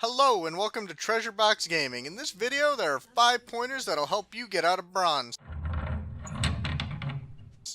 Hello and welcome to Treasure Box Gaming. In this video there are 5 pointers that'll help you get out of bronze.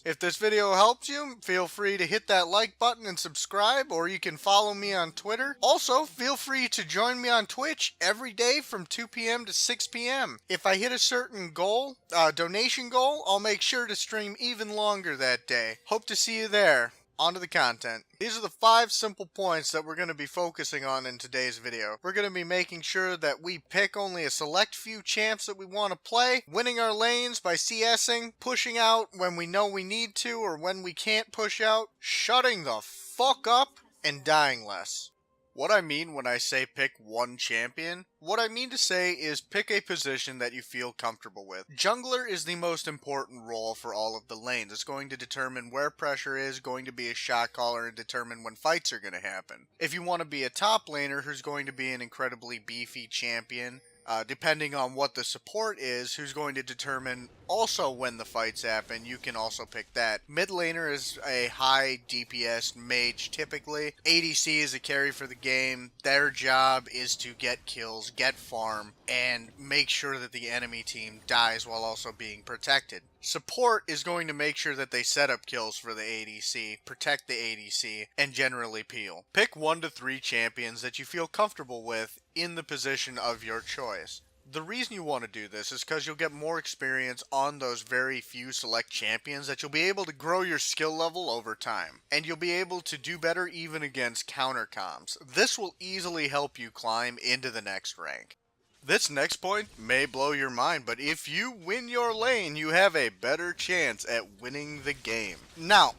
If this video helps you, feel free to hit that like button and subscribe, or you can follow me on Twitter. Also, feel free to join me on Twitch every day from 2 p.m. to 6 p.m. If I hit a certain goal, donation goal, I'll make sure to stream even longer that day. Hope to see you there. On to the content. These are the 5 simple points that we're going to be focusing on in today's video. We're going to be making sure that we pick only a select few champs that we want to play, winning our lanes by CSing, pushing out when we know we need to or when we can't push out, shutting the fuck up, and dying less. What I mean when I say pick one champion, what I mean to say is pick a position that you feel comfortable with. Jungler is the most important role for all of the lanes. It's going to determine where pressure is, going to be a shot caller, and determine when fights are going to happen. If you want to be a top laner who's going to be an incredibly beefy champion, depending on what the support is, who's going to determine also when the fights happen, you can also pick that. Mid laner is a high DPS mage typically. ADC is a carry for the game. Their job is to get kills, get farm, and make sure that the enemy team dies while also being protected. Support is going to make sure that they set up kills for the ADC, protect the ADC, and generally peel. Pick 1 to 3 champions that you feel comfortable with in the position of your choice. The reason you want to do this is because you'll get more experience on those very few select champions that you'll be able to grow your skill level over time. And you'll be able to do better even against counter comps. This will easily help you climb into the next rank. This next point may blow your mind, but if you win your lane, you have a better chance at winning the game. Now,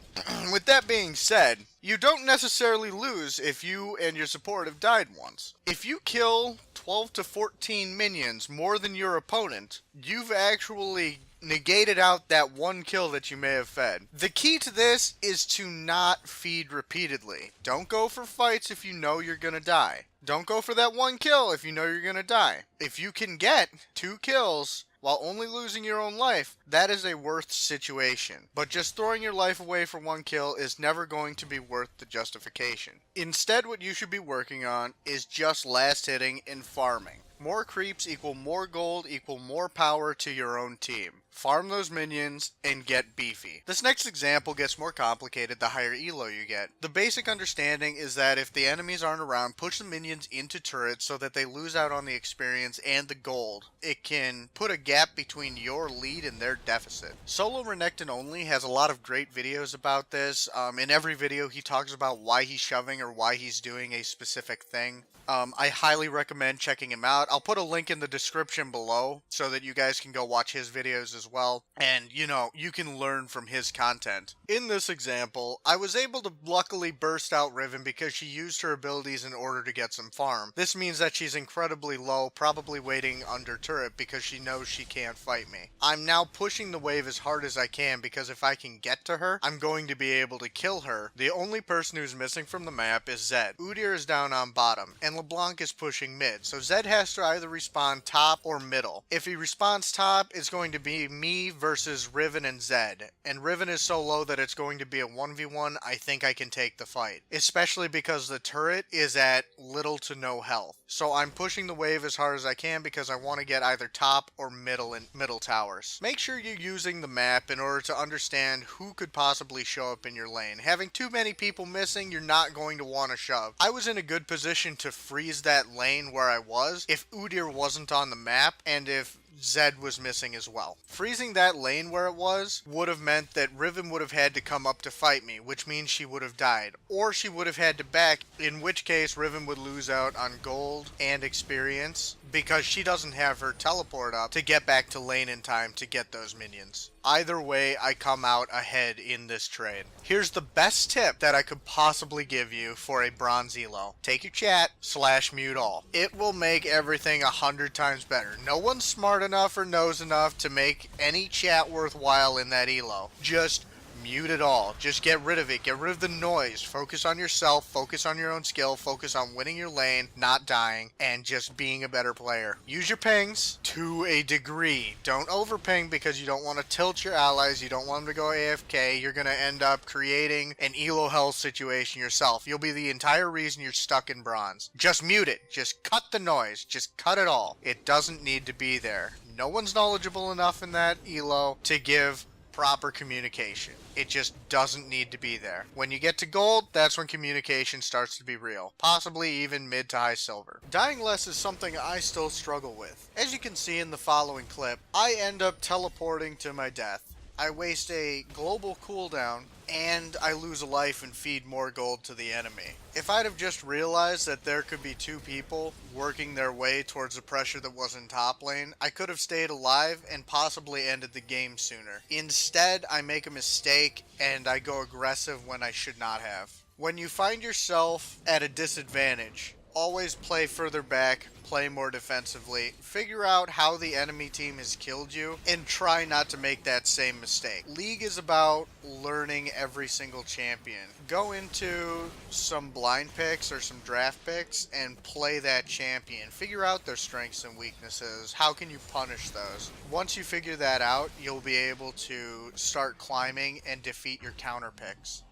with that being said, you don't necessarily lose if you and your support have died once. If you kill 12 to 14 minions more than your opponent, you've actually negated out that one kill that you may have fed. The key to this is to not feed repeatedly. Don't go for fights if you know you're gonna die. Don't go for that one kill if you know you're gonna die. If you can get 2 kills while only losing your own life, that is a worth situation. But just throwing your life away for 1 kill is never going to be worth the justification. Instead, what you should be working on is just last hitting and farming. More creeps equal more gold equal more power to your own team. Farm those minions and get beefy. This next example gets more complicated the higher elo you get. The basic understanding is that if the enemies aren't around, push the minions into turrets so that they lose out on the experience and the gold. It can put a gap between your lead and their deficit. Solo Renekton Only has a lot of great videos about this. In every video he talks about why he's shoving or why he's doing a specific thing. I highly recommend checking him out. I'll put a link in the description below so that you guys can go watch his videos as well. And, you can learn from his content. In this example, I was able to luckily burst out Riven because she used her abilities in order to get some farm. This means that she's incredibly low, probably waiting under turret because she knows she can't fight me. I'm now pushing the wave as hard as I can because if I can get to her, I'm going to be able to kill her. The only person who's missing from the map is Zed. Udyr is down on bottom, and LeBlanc is pushing mid, so Zed has to either respawn top or middle. If he respawns top, it's going to be me versus Riven and Zed, and Riven is so low that it's going to be a 1v1. I think I can take the fight, especially because the turret is at little to no health. So I'm pushing the wave as hard as I can because I want to get either top or middle towers. Make sure you're using the map in order to understand who could possibly show up in your lane. Having too many people missing, you're not going to want to shove. I was in a good position to freeze that lane where I was if Udyr wasn't on the map and if Zed was missing as well. Freezing that lane where it was would have meant that Riven would have had to come up to fight me, which means she would have died. Or she would have had to back, in which case Riven would lose out on gold and experience because she doesn't have her teleport up to get back to lane in time to get those minions. Either way, I come out ahead in this trade. Here's the best tip that I could possibly give you for a bronze elo. Take your chat, /mute all. It will make everything 100 times better. No one's smart enough or knows enough to make any chat worthwhile in that elo. Just mute it all. Just get rid of it. Get rid of the noise. Focus on yourself. Focus on your own skill. Focus on winning your lane, not dying, and just being a better player. Use your pings to a degree. Don't overping because you don't want to tilt your allies. You don't want them to go AFK. You're going to end up creating an elo hell situation yourself. You'll be the entire reason you're stuck in bronze. Just mute it. Just cut the noise. Just cut it all. It doesn't need to be there. No one's knowledgeable enough in that elo to give proper communication. It just doesn't need to be there. When you get to gold, that's when communication starts to be real. Possibly even mid to high silver. Dying less is something I still struggle with. As you can see in the following clip, I end up teleporting to my death. I waste a global cooldown, and I lose a life and feed more gold to the enemy. If I'd have just realized that there could be two people working their way towards the pressure that was in top lane, I could have stayed alive and possibly ended the game sooner. Instead, I make a mistake and I go aggressive when I should not have. When you find yourself at a disadvantage, always play further back, play more defensively, figure out how the enemy team has killed you, and try not to make that same mistake. League is about learning every single champion. Go into some blind picks or some draft picks and play that champion. Figure out their strengths and weaknesses. How can you punish those? Once you figure that out, you'll be able to start climbing and defeat your counter picks.